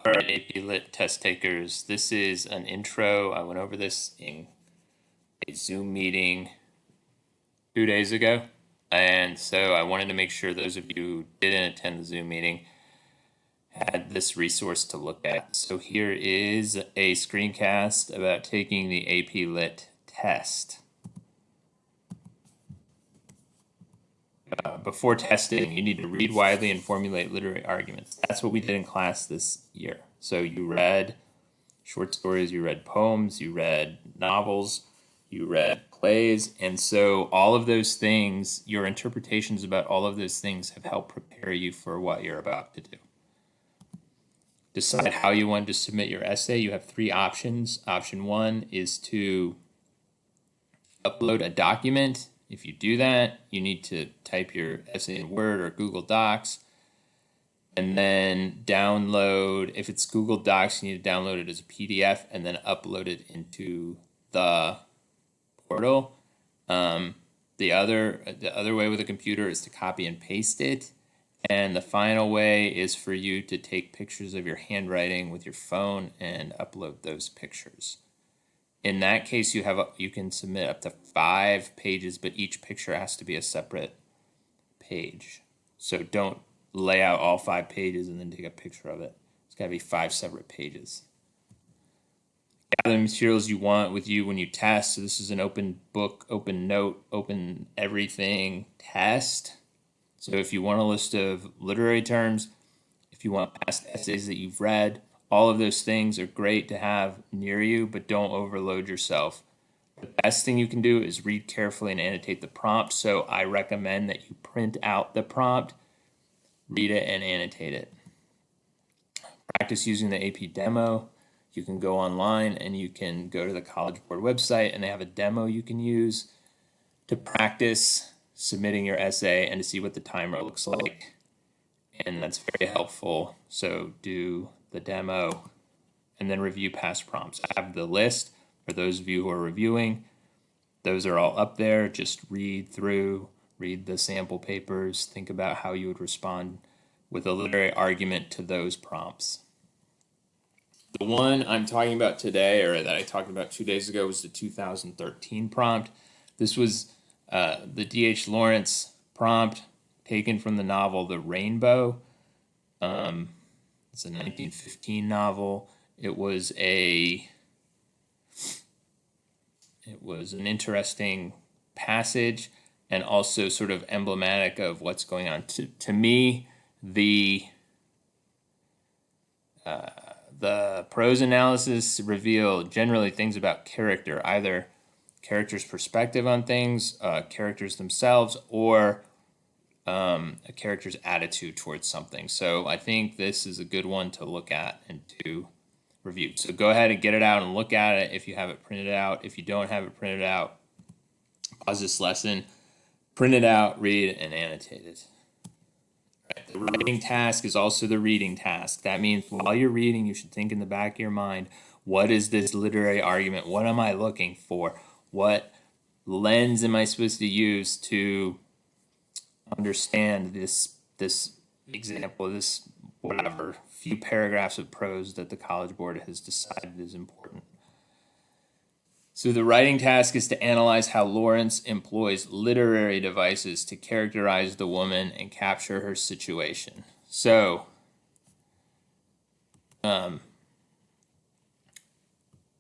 All right, AP Lit test takers, this is an intro. I went over this in a Zoom meeting 2 days ago. And so I wanted to make sure those of you who didn't attend the Zoom meeting had this resource to look at. So here is a screencast about taking the AP Lit test. Before testing, you need to read widely and formulate literary arguments. That's what we did in class this year. So you read short stories, you read poems, you read novels, you read plays. And so all of those things, your interpretations about all of those things have helped prepare you for what you're about to do. Decide how you want to submit your essay. You have three options. Option one is to upload a document. If you do that, you need to type your essay in Word or Google Docs, and then download. If it's Google Docs, you need to download it as a PDF and then upload it into the portal. The other way with a computer is to copy and paste it. And the final way is for you to take pictures of your handwriting with your phone and upload those pictures. In that case, you can submit up to 5 pages, but each picture has to be a separate page. So don't lay out all 5 pages and then take a picture of it. It's got to be 5 separate pages. Gather the materials you want with you when you test. So this is an open book, open note, open everything test. So if you want a list of literary terms, if you want past essays that you've read, all of those things are great to have near you, but don't overload yourself. The best thing you can do is read carefully and annotate the prompt. So I recommend that you print out the prompt, read it, and annotate it. Practice using the AP demo. You can go online and you can go to the College Board website and they have a demo you can use to practice submitting your essay and to see what the timer looks like. And that's very helpful. So do the demo and then review past prompts. I have the list for those of you who are reviewing. Those are all up there. Just read through, read the sample papers, think about how you would respond with a literary argument to those prompts. The one I'm talking about today, or that I talked about 2 days ago, was the 2013 prompt. This was the D.H. Lawrence prompt taken from the novel The Rainbow. It's a 1915 novel. It was an interesting passage and also sort of emblematic of what's going on. To me, the prose analysis reveal generally things about character, either characters' perspective on things, characters themselves, or a character's attitude towards something. So I think this is a good one to look at and to review. So go ahead and get it out and look at it if you have it printed out. If you don't have it printed out, pause this lesson, print it out, read it, and annotate it. Right. The writing task is also the reading task. That means while you're reading, you should think in the back of your mind, what is this literary argument? What am I looking for? What lens am I supposed to use to understand this example, this whatever few paragraphs of prose that the College Board has decided is important. So the writing task is to analyze how Lawrence employs literary devices to characterize the woman and capture her situation. So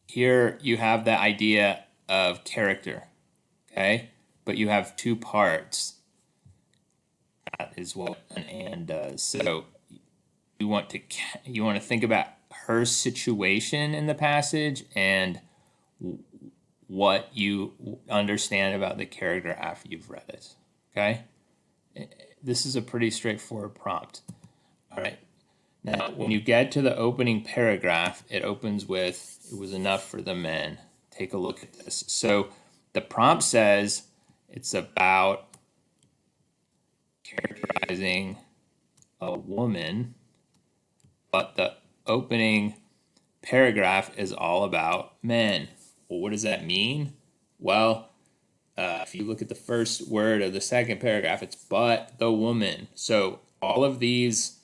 here you have the idea of character, okay? But you have 2 parts. That is what an and does. So you want to think about her situation in the passage and what you understand about the character after you've read it. Okay? This is a pretty straightforward prompt. All right. Now, when you get to the opening paragraph, it opens with, "It was enough for the men." Take a look at this. So the prompt says it's about characterizing a woman, but the opening paragraph is all about men. Well, what does that mean? Well, if you look at the first word of the second paragraph, it's "but the woman." So all of these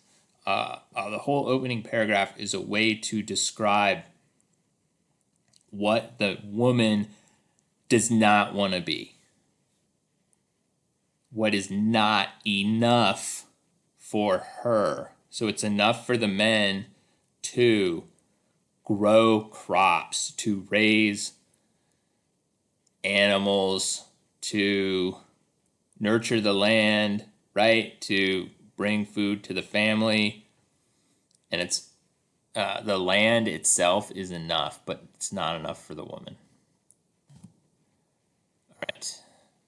the whole opening paragraph is a way to describe what the woman does not want to be, what is not enough for her. So it's enough for the men to grow crops, to raise animals, to nurture the land, right? To bring food to the family. And it's the land itself is enough, but it's not enough for the woman. All right.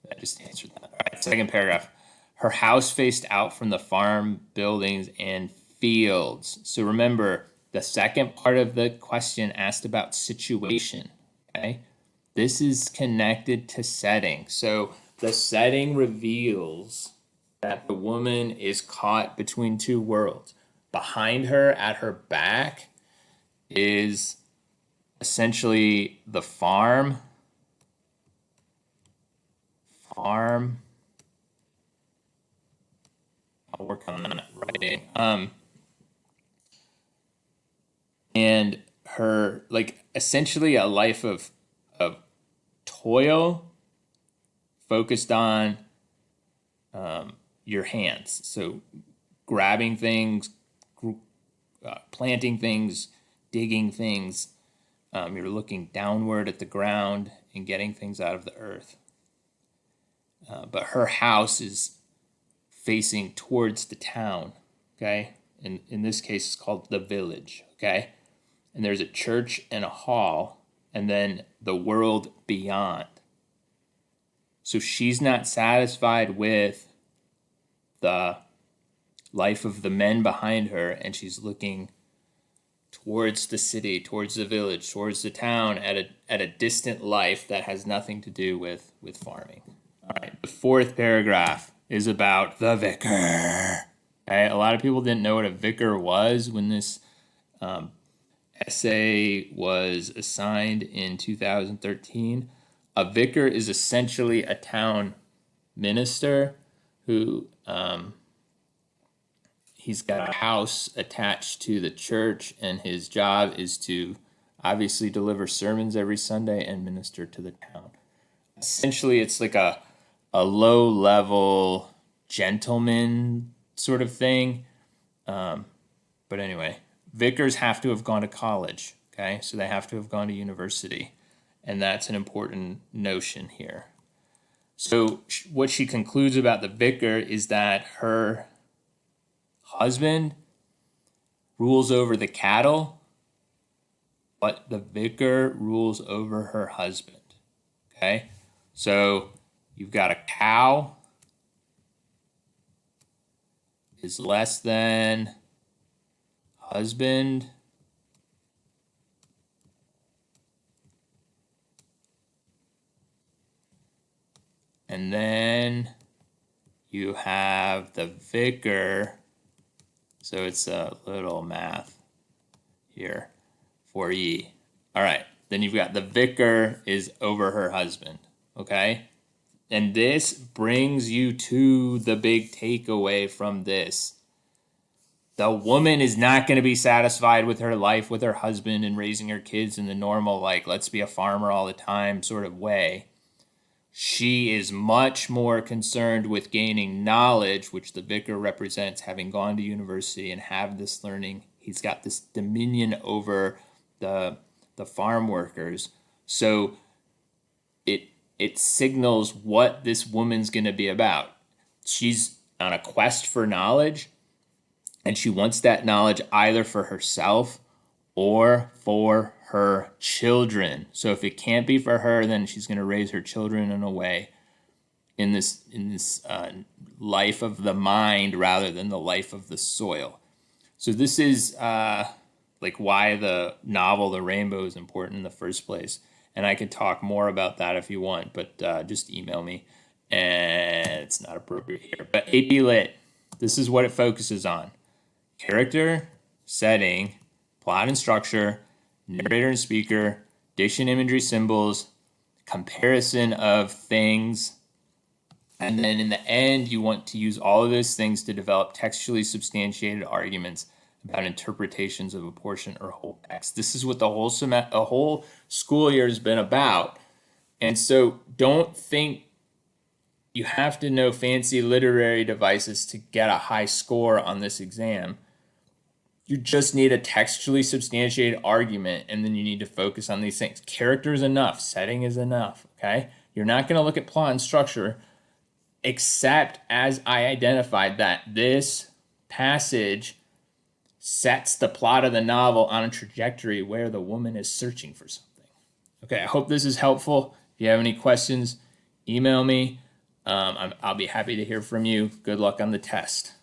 I just answered that. All right. Second paragraph. Her house faced out from the farm buildings and fields. So remember, the second part of the question asked about situation. Okay. This is connected to setting. So the setting reveals that the woman is caught between two worlds. Behind her, at her back, is essentially the farm. I'll work on that writing. And her, like, essentially a life of toil focused on your hands. So grabbing things, planting things, digging things. You're looking downward at the ground and getting things out of the earth. But her house is facing towards the town, okay? In this case, it's called the village, okay? And there's a church and a hall, and then the world beyond. So she's not satisfied with the life of the men behind her, and she's looking towards the city, towards the village, towards the town, at a distant life that has nothing to do with farming. All right, the fourth paragraph is about the vicar. Okay, a lot of people didn't know what a vicar was when this essay was assigned in 2013. A vicar is essentially a town minister who he's got a house attached to the church, and his job is to obviously deliver sermons every Sunday and minister to the town. Essentially, it's like a low-level gentleman sort of thing. But anyway, vicars have to have gone to college, okay? So they have to have gone to university, and that's an important notion here. So what she concludes about the vicar is that her husband rules over the cattle, but the vicar rules over her husband, okay? So you've got a cow is less than husband. And then you have the vicar. So it's a little math here for ye. All right. Then you've got the vicar is over her husband. Okay. And this brings you to the big takeaway from this. The woman is not going to be satisfied with her life with her husband and raising her kids in the normal, like, let's be a farmer all the time sort of way. She is much more concerned with gaining knowledge, which the vicar represents, having gone to university and have this learning. He's got this dominion over the farm workers. So it signals what this woman's going to be about. She's on a quest for knowledge, and she wants that knowledge either for herself or for her children. So if it can't be for her, then she's going to raise her children in a way in this life of the mind rather than the life of the soil. So this is like why the novel The Rainbow is important in the first place. And I could talk more about that if you want, but just email me. And it's not appropriate here. But AP Lit, this is what it focuses on. Character, setting, plot and structure, narrator and speaker, diction, imagery, symbols, comparison of things, And then in the end, you want to use all of those things to develop textually substantiated arguments about interpretations of a portion or whole text. This is what the whole school year has been about. And so don't think you have to know fancy literary devices to get a high score on this exam. You just need a textually substantiated argument, and then you need to focus on these things. Character is enough. Setting is enough, okay? You're not going to look at plot and structure, except as I identified that this passage sets the plot of the novel on a trajectory where the woman is searching for something. Okay, I hope this is helpful. If you have any questions, email me. I'll be happy to hear from you. Good luck on the test.